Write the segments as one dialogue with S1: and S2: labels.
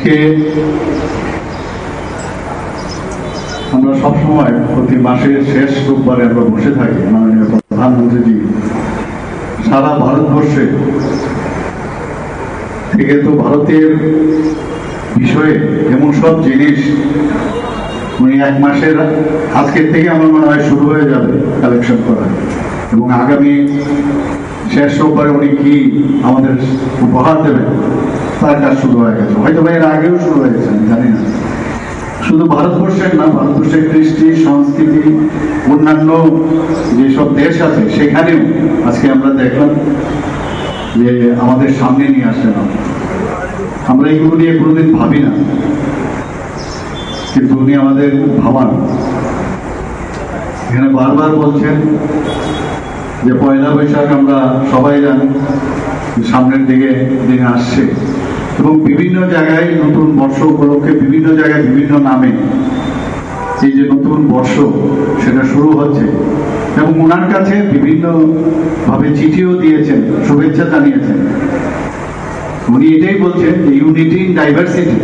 S1: আজকে আমরা সবসময় প্রতি মাসের শেষ রোববারে আমরা বসে থাকি মাননীয় প্রধানমন্ত্রীজি সারা ভারতবর্ষে থেকে তো ভারতের বিষয়ে এমন সব জিনিস উনি এক মাসের আজকের থেকে আমার মনে হয় শুরু হয়ে যাবে কালেকশন করা, এবং আগামী শেষ রোববারে উনি কি আমাদের উপহার দেবেন তার কাজ শুরু হয়ে গেছে। হয়তো এর আগেও শুরু হয়েছে, আমি জানি না। শুধু ভারতবর্ষের না, ভারতবর্ষের কৃষ্টি সংস্কৃতি অন্যান্য যেসব দেশ আছে সেখানেও আজকে আমরা দেখলাম যে আমাদের সামনে নিয়ে আসলেন। আমরা এগুলো নিয়ে কোনোদিন ভাবি না, কিন্তু উনি আমাদের ভাবান। এখানে বারবার বলছেন যে পয়লা বৈশাখ আমরা সবাই জানি সামনের দিনে আসছে, এবং বিভিন্ন জায়গায় নতুন বর্ষ উপলক্ষে বিভিন্ন জায়গায় বিভিন্ন নামে এই যে নতুন বর্ষ সেটা শুরু হচ্ছে, এবং ওনার কাছে বিভিন্ন ভাবে চিঠিও দিয়েছেন, শুভেচ্ছা জানিয়েছেন। উনি এটাই বলছেন যে ইউনিটি ইন ডাইভার্সিটি,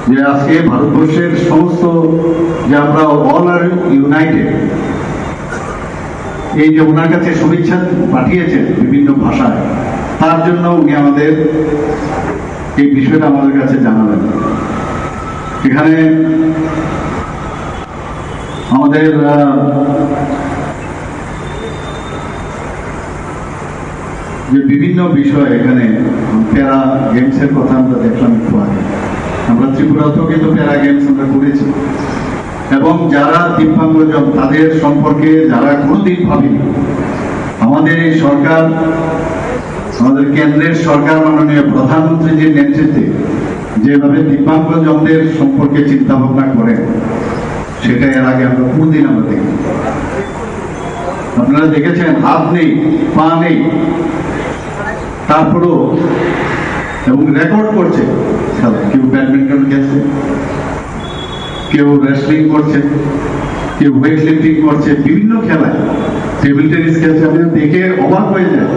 S1: যে আজকে ভারতবর্ষের সমস্ত যে আমরা অল আর ইউনাইটেড, এই যে ওনার কাছে শুভেচ্ছা পাঠিয়েছেন বিভিন্ন ভাষায়, তার জন্য উনি আমাদের এই বিষয়টা আমাদের কাছে জানালেন। এখানে আমাদের যে বিভিন্ন বিষয়, এখানে প্যারা গেমসের কথা আমরা দেখলাম একটু আগে। আমরা ত্রিপুরাতেও কিন্তু প্যারা গেমস আমরা করেছি, এবং যারা দিব্যাঙ্গজন তাদের সম্পর্কে যারা কোনোদিন ভাবেনি, আমাদের এই সরকার, আমাদের কেন্দ্রের সরকার মাননীয় প্রধানমন্ত্রীজির নেতৃত্বে যেভাবে দিব্যাঙ্গজনদের সম্পর্কে চিন্তা ভাবনা করেন, সেটা এর আগে আমরা কোনদিন আমরা দেখি। আপনারা দেখেছেন হাত নেই, পা নেই, তারপরেও এবং রেকর্ড করছে খেলা। কেউ ব্যাডমিন্টন খেলছে, কেউ রেসলিং করছে, কেউ ওয়েট লিফটিং করছে, বিভিন্ন খেলায় টেবিল টেনিস খেলছে। আপনি দেখে অবাক হয়ে যায়।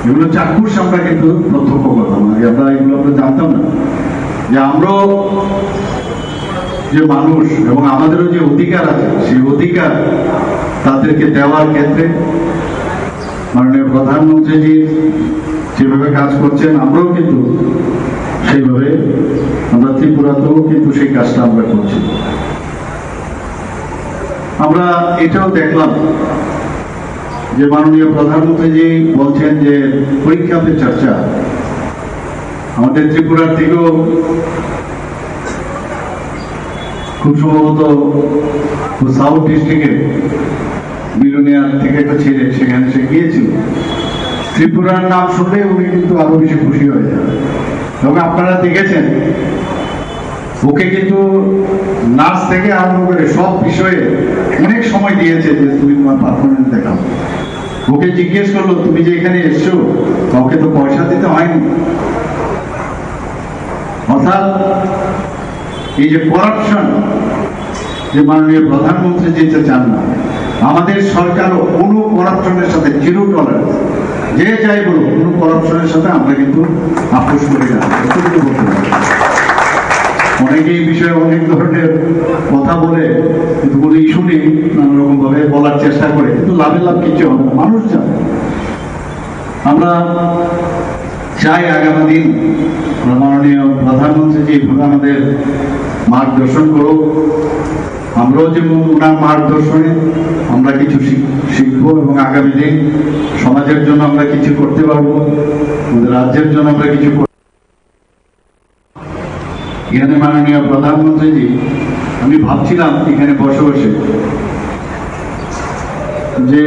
S1: এগুলো চাক্ষুষ আমরা কিন্তু প্রত্যক্ষ করতাম, আগে আমরা এগুলো আমরা জানতাম না, যে আমরাও যে মানুষ এবং আমাদেরও যে অধিকার আছে, সেই অধিকার তাদেরকে দেওয়ার ক্ষেত্রে মাননীয় প্রধানমন্ত্রীজি যেভাবে কাজ করছেন, আমরাও কিন্তু সেইভাবে আমরা ত্রিপুরাতেও কিন্তু সেই কাজটা আমরা করছি। আমরা এটাও দেখলাম যে মাননীয় প্রধানমন্ত্রীজি বলছেন যে পরীক্ষা পে চর্চা। আমাদের ত্রিপুরার থেকেও খুব সম্ভবত সাউথ ডিস্ট্রিক্টে বিলোনিয়ার থেকে একটা ছেলে সেখানে সে গিয়েছিল। ত্রিপুরার নাম শুনলে উনি কিন্তু আরো বেশি খুশি হয়ে যাবে, এবং আপনারা দেখেছেন ওকে কিন্তু নাচ থেকে আরম্ভ করে সব বিষয়ে অনেক সময় দিয়েছে যে তুমি তোমার পারফরমেন্স দেখাও। ওকে জিজ্ঞেস করলো তুমি যে এখানে এসছো, কাউকে তো পয়সা দিতে হয়নি। অর্থাৎ এই যে করাপশন, যে মাননীয় প্রধানমন্ত্রী যেতে চান না, আমাদের সরকারও কোনো করাপশনের সাথে জিরো টলারেন্স, যে যাই বলুন কোনো করাপশনের সাথে আমরা কিন্তু আপোষ করি না। এতটুকু বলতে পারি। অনেকে এই বিষয়ে অনেক ধরনের কথা বলে, কিন্তু কোনো ইস্যু নেই, নানা রকম ভাবে বলার চেষ্টা করে, কিন্তু লাভের লাভ কিছু হবে না, মানুষ জানে। আমরা চাই আগামী দিন মাননীয় প্রধানমন্ত্রী যেভাবে আমাদের মার্গদর্শন করুক, আমরাও যেমন ওনার মার্গদর্শনে আমরা কিছু শিখবো, এবং আগামী দিন সমাজের জন্য আমরা কিছু করতে পারবো, আমাদের রাজ্যের জন্য আমরা কিছু। এখানে মাননীয় প্রধানমন্ত্রীজি, আমি ভাবছিলাম এখানে বসে বসে যে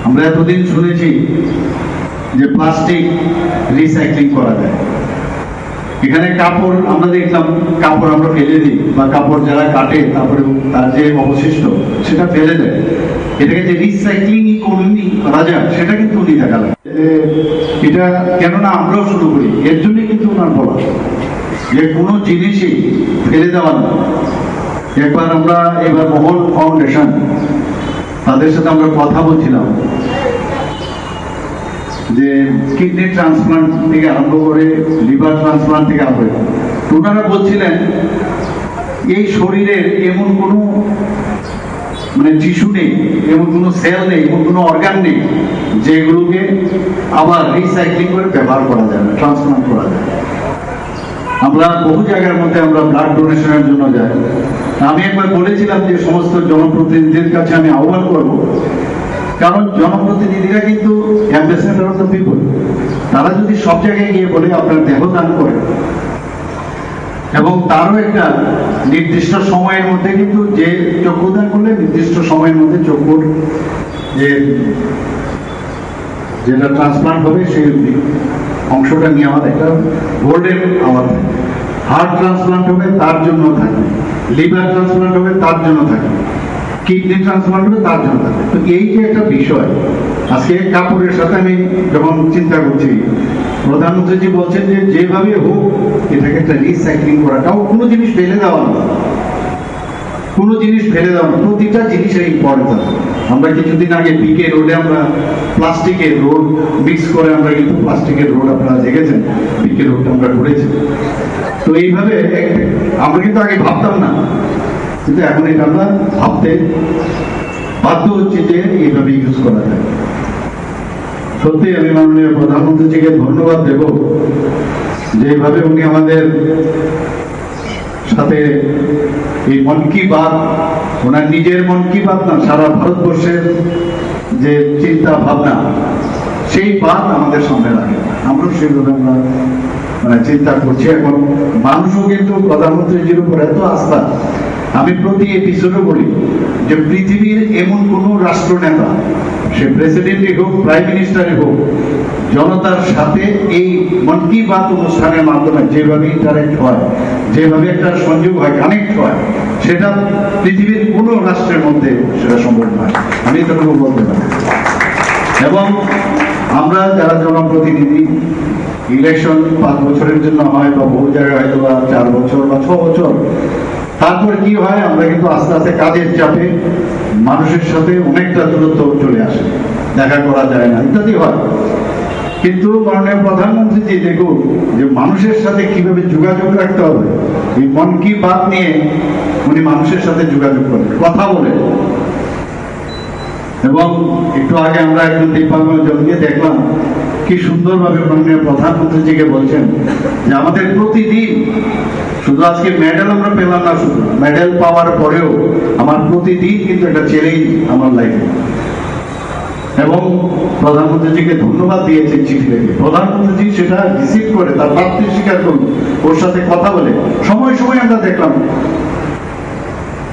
S1: আমরা এতদিন শুনেছি যে প্লাস্টিক রিসাইক্লিং করা যায়। এখানে কাপড় আমরা দেখলাম, কাপড় আমরা ফেলে দিই, বা কাপড় যারা কাটে তারপরে তার যে অবশিষ্ট সেটা ফেলে দেয়। এটাকে যে রিসাইক্লিং ইকোনমি করা যায় সেটা কিন্তু উনি দেখালেন। এটা কেননা আমরাও শুরু করি, এর জন্যই কিন্তু ওনার বলা যে কোনো জিনিসই ফেলে দেওয়া না। একবার আমরা এবার মহল ফাউন্ডেশন তাদের সাথে আমরা কথা বলছিলাম যে কিডনি ট্রান্সপ্লান্ট থেকে আরম্ভ করে লিভার ট্রান্সপ্লান্ট থেকে আরম্ভ করে ওনারা বলছিলেন এই শরীরের এমন কোনো টিস্যু নেই, এমন কোনো সেল নেই, এমন কোনো অর্গান নেই যেগুলোকে আবার রিসাইক্লিং করে ব্যবহার করা যায় না, ট্রান্সপ্লান্ট করা যায়। আমরা বহু জায়গার মধ্যে আমরা ব্লাড ডোনেশনের জন্য যাই। আমি একবার বলেছিলাম যে সমস্ত জনপ্রতিনিধিদের কাছে আমি আহ্বান করব, কারণ জনপ্রতিনিধিরা কিন্তু অ্যাম্বাসেডর অফ দ্য পিপল। তারা যদি সব জায়গায় গিয়ে বলে আপনার দেহ দান করে, এবং তারও একটা নির্দিষ্ট সময়ের মধ্যে, কিন্তু যে চক্ষুদান করলে নির্দিষ্ট সময়ের মধ্যে চক্ষুর যেটা ট্রান্সপ্লান্ট হবে সেই অংশটা নিয়ে আমার একটা গোল্ডেন আওয়ার থাকে। হার্ট ট্রান্সপ্লান্ট হবে তার জন্য থাকবে, লিভার ট্রান্সপ্লান্ট হবে তার জন্য থাকবে, কিডনি ট্রান্সপ্লান্ট হবে তার জন্য থাকবে। তো এই যে একটা বিষয়, আজকে কাপড়ের সাথে আমি যখন চিন্তা করছি, প্রধানমন্ত্রীজি বলছেন যে যেভাবে হোক এটাকে একটা রিসাইক্লিং করাটাও, কোনো জিনিস ফেলে দেওয়া না, কোনো জিনিস ফেলে দেওয়া না, প্রতিটা জিনিসের ইম্পর্টেন্স। আমরা কিছুদিন আগে পিকে রোডে আমরা প্লাস্টিকের রোড মিক্স করে আমরা কিন্তু প্লাস্টিকের রোড আপনারা দেখেছেন, পিকে রোডটা আমরা ঘুরেছি। তো এইভাবে আমরা কিন্তু আগে ভাবতাম না, কিন্তু এখন এটা আমরা ভাবতে বাধ্য হচ্ছে যে এইভাবে ইউজ করা যায়। সত্যি আমি মাননীয় প্রধানমন্ত্রীজিকে ধন্যবাদ দেব, যেভাবে উনি আমাদের সাথে এই মন কি বাত, ওনার নিজের মন কি বাত না, সারা ভারতবর্ষের যে চিন্তা ভাবনা, সেই বাত আমাদের সামনে রাখে। আমরাও সেইভাবে আমরা চিন্তা করছি। এখন মানুষও কিন্তু প্রধানমন্ত্রীজির উপর এত আস্থা। আমি প্রতি এপিসোডে বলি যে পৃথিবীর এমন কোন রাষ্ট্র নেতা, সে প্রেসিডেন্টই হোক, প্রাইম মিনিস্টারই হোক, জনতার সাথে এই মন কি বাত অনুষ্ঠানের মাধ্যমে যেভাবে ইন্টারেক্ট হয়, যেভাবে একটা সংযোগ হয়, কানেক্ট হয়, সেটা পৃথিবীর কোন রাষ্ট্রের মধ্যে সেটা সম্ভব নয়, আমি এতটুকু বলতে পারি। এবং আমরা যারা জনপ্রতিনিধি, ইলেকশন 5 বছরের জন্য হয়, বা বহু জায়গায় হয়তো বা 4 বছর বা 6 বছর, তারপর কি হয়, আমরা কিন্তু আস্তে আস্তে কাজের চাপে মানুষের সাথে অনেকটা দূরত্ব চলে আসে, দেখা করা যায় না, ইত্যাদি হয়। কিন্তু মাননীয় প্রধানমন্ত্রীজি দেখুন যে মানুষের সাথে কিভাবে যোগাযোগ রাখতে হবে, এই মন কি বাত নিয়ে উনি মানুষের সাথে যোগাযোগ করেন, কথা বলেন। এবং একটু আগে আমরা একজন দিব্যাঙ্গজনকে দেখলাম কি সুন্দরভাবে মাননীয় প্রধানমন্ত্রীজিকে বলছেন যে আমাদের প্রতিদিন, শুধু আজকে মেডেল আমরা পেলাম না, শুধু মেডেল পাওয়ার পরেও আমার প্রতিদিন কিন্তু একটা চ্যালেঞ্জ আমার লাইফে। এবং প্রধানমন্ত্রীজিকে ধন্যবাদ দিয়েছেন চিঠি লিখে, প্রধানমন্ত্রীজি সেটা রিসিভ করে তার প্রাপ্তি স্বীকার করুন, ওর সাথে কথা বলে সময় সময় আমরা দেখলাম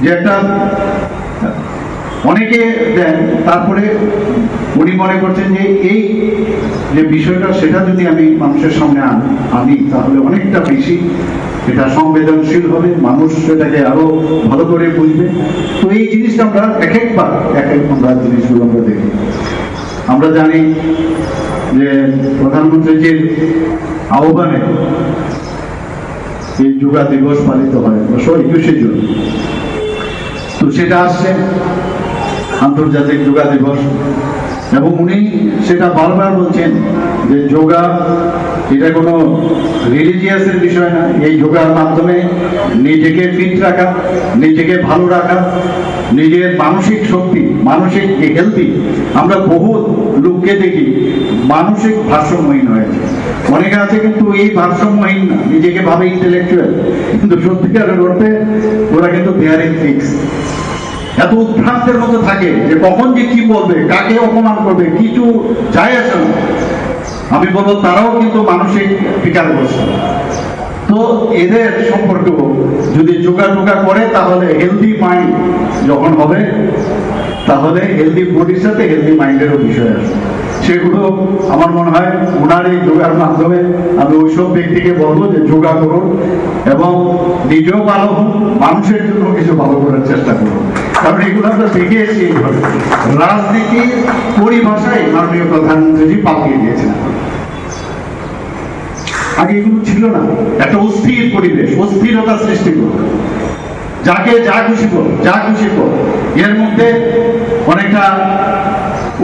S1: যে একটা অনেকে দেন। তারপরে উনি মনে করছেন যে এই যে বিষয়টা, সেটা যদি আমি মানুষের সামনে আনি তাহলে অনেকটা বেশি এটা সংবেদনশীল হবে, মানুষ সেটাকে আরো ভালো করে বুঝবে। তো এই জিনিসটা আমরা এক একবার আমরা জিনিসগুলো আমরা দেখি। আমরা জানি যে প্রধানমন্ত্রীজির আহ্বানে এই যোগা দিবস পালিত হয় 21শে জুন। তো সেটা আসছে আন্তর্জাতিক যোগা দিবস, এবং উনি সেটা বারবার বলছেন যে যোগা এটা কোনো রিলিজিয়াসের বিষয় না। এই যোগার মাধ্যমে নিজেকে ফিট রাখা, নিজেকে ভালো রাখা, নিজের মানসিক শক্তি, মানসিক হেলদি। আমরা বহু লোককে দেখি মানসিক ভারসাম্যহীন হয়েছে, অনেকে আছে কিন্তু এই ভারসাম্যহীন না, নিজেকে ভাবে ইন্টেলেকচুয়াল, কিন্তু সত্যিকারের অর্থে ওরা কিন্তু দেয়ারিং ফিক্স, এত উদ্ভ্রান্তের মতো থাকে যে কখন যে কি বলবে, কাকে অপমান করবে, কিছু যায় আসে না। আমি বলবো তারাও কিন্তু মানসিক বিকারগ্রস্ত। তো এদের সম্পর্কে যদি যোগা করে তাহলে হেলদি মাইন্ড যখন হবে, তাহলে হেলদি বডির সাথে হেলদি মাইন্ডেরও বিষয় আসবে। সেগুলো আমার মনে হয় ওনার এই যোগার মাধ্যমে আমি ওইসব ব্যক্তিকে বলবো যে যোগা করুন, এবং নিজেও ভালো হন, মানুষের জন্য কিছু ভালো করার চেষ্টা করুন। কারণ এগুলো আমরা দেখে এসেছি এইভাবে রাজনীতির পরিভাষায় মাননীয় প্রধানমন্ত্রীজি পাঠিয়ে দিয়েছেন। আগে এগুলো ছিল না, একটা অস্থির পরিবেশ, অস্থিরতা সৃষ্টি করত, যাকে যা খুশি কর, যা খুশি কর, এর মধ্যে অনেকটা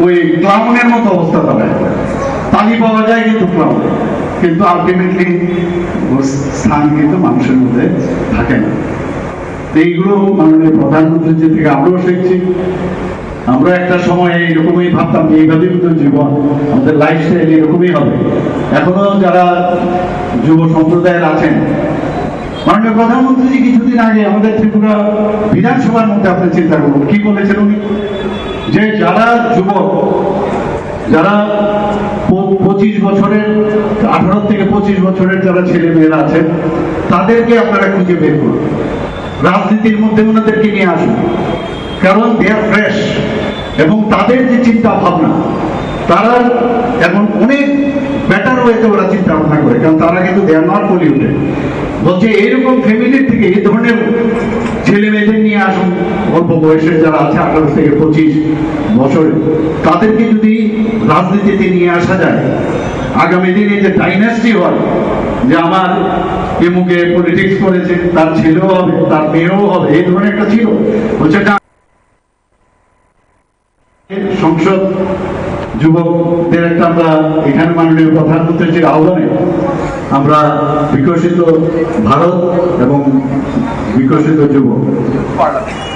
S1: ওই ক্লাউনের মতো অবস্থা দাঁড়ায়। তার তালি পাওয়া যায় কিন্তু ক্লাউডে, কিন্তু আলটিমেটলি ওর স্থান কিন্তু মানুষের মধ্যে থাকে না। এইগুলো মাননীয় প্রধানমন্ত্রীর যে থেকে আমরাও শিখছি। আমরা একটা সময় এইরকমই ভাবতাম যে এইভাবেই কিন্তু জীবন, আমাদের লাইফস্টাইল এরকমই হবে। এখনো যারা যুব সম্প্রদায়ের আছেন, মাননীয় প্রধানমন্ত্রী কিছুদিন আগে আমাদের ত্রিপুরা বিধানসভার মধ্যে আপনি চিন্তা করুন কি বলেছেন উনি, যে যারা যুবক, যারা 25 বছরের 18 থেকে 25 বছরের যারা ছেলে মেয়েরা আছেন তাদেরকে আপনারা খুঁজে বের করুন, রাজনীতির মধ্যে ওনাদেরকে নিয়ে আসুন, কারণ দে আর ফ্রেশ এবং তাদের যে চিন্তা ভাবনা তারা এখন অনেক বেটার ওয়েতে ওরা চিন্তা ভাবনা করে, কারণ তারা কিন্তু দে আর নট পলিউটেড। বলছে এইরকম ফ্যামিলির থেকে এই ধরনের ছেলে মেয়েদের নিয়ে আসুন, অল্প বয়সের যারা আছে 18 থেকে 25 বছরে, তাদেরকে যদি রাজনীতিতে নিয়ে আসা যায়, আগামী দিনে যে ডাইনাস্টি হয়, যে আমার এমুকে পলিটিক্স করেছে তার ছেলেও হবে, তার মেয়েও হবে, এই ধরনের একটা ছিল। বলছে সংসদ যুবকদের একটা আমরা এখানে মাননীয় প্রধানমন্ত্রীর আহ্বানে আমরা বিকশিত ভারত এবং বিকশিত যুব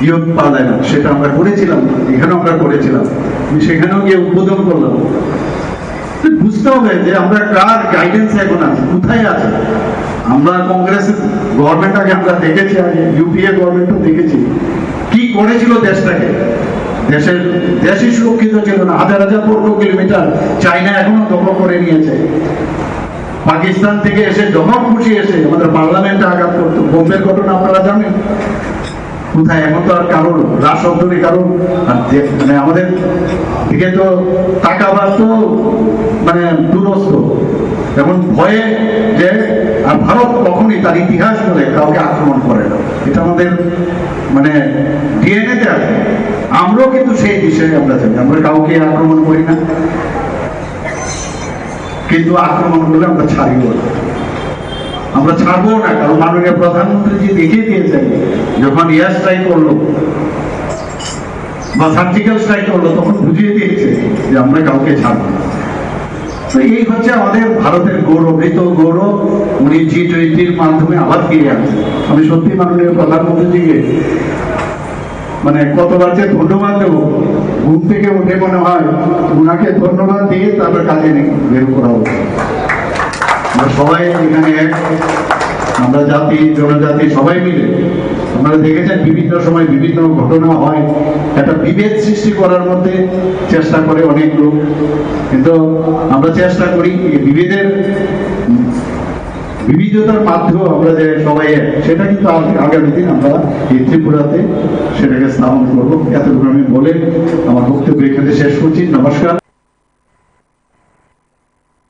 S1: ইয়ুথ পার্লামেন্ট সেটা আমরা করেছিলাম, এখানেও আমরা করেছিলাম, সেখানেও গিয়ে উদ্বোধন করলাম। বুঝতে হবে যে আমরা কার গাইডেন্স এখন আছে, কোথায় আছে। আমরা কংগ্রেস গভর্নমেন্ট আগে আমরা দেখেছি, আগে ইউপিএ গভর্নমেন্টও দেখেছি কি করেছিল দেশটাকে। দেশই সুরক্ষিত ছিল না, হাজার হাজার বর্গ কিলোমিটার চায়না এখনো দখল করে নিয়েছে। পাকিস্তান থেকে এসে যখন খুশি এসে আমাদের পার্লামেন্টে আঘাত করতো। বোম্বের ঘটনা আপনারা জানেন কোথায়, এখন তো আর কারণ রাষ্ট্রদ্রোহী কারণ মানে আমাদের দিকে তো তাকাবার তো মানে দূরস্থ, এখন ভয়ে যে আর ভারত কখনই তার ইতিহাস বলে কাউকে আক্রমণ করে না, এটা আমাদের মানে ডিএনএতে আছে। আমরাও কিন্তু সেই বিষয়ে আমরা জানি, আমরা কাউকে আক্রমণ করি না, কিন্তু আক্রমণ করলে আমরা ছাড়িও না, আমরা ছাড়বো না। কারণ মাননীয় প্রধানমন্ত্রী যে দেখিয়ে দিয়েছেন, যখন এয়ার স্ট্রাইক করলো বা সার্জিক্যাল স্ট্রাইক করলো, তখন বুঝিয়ে দিয়েছে যে আমরা কাউকে ছাড়বো না। তো এই হচ্ছে আমাদের ভারতের গৌরব, এই তো গৌরব উনি G20-র মাধ্যমে আবার ফিরে আসছেন। আমি সত্যি মাননীয় প্রধানমন্ত্রীজিকে মানে কতবার যে ধন্যবাদ দেবো, ঘুম থেকে উঠে মনে হয় উনাকে ধন্যবাদ দিয়ে তারপর কাজে বের করা হচ্ছে। আমরা সবাই এখানে এক, আমরা জাতি জনজাতি সবাই মিলে, আপনারা দেখেছেন বিভিন্ন সময় বিভিন্ন ঘটনা হয়, একটা বিভেদ সৃষ্টি করার মধ্যে চেষ্টা করে অনেক লোক, কিন্তু আমরা চেষ্টা করি বিবিধতার মাধ্যমে আমরা যে সবাই সেটা কিন্তু আগামী দিন আমরা এই ত্রিপুরাতে সেটাকে স্থাপন করবো। এতটুকু আমি বলে আমার বক্তব্য এখানে শেষ করছি। নমস্কার।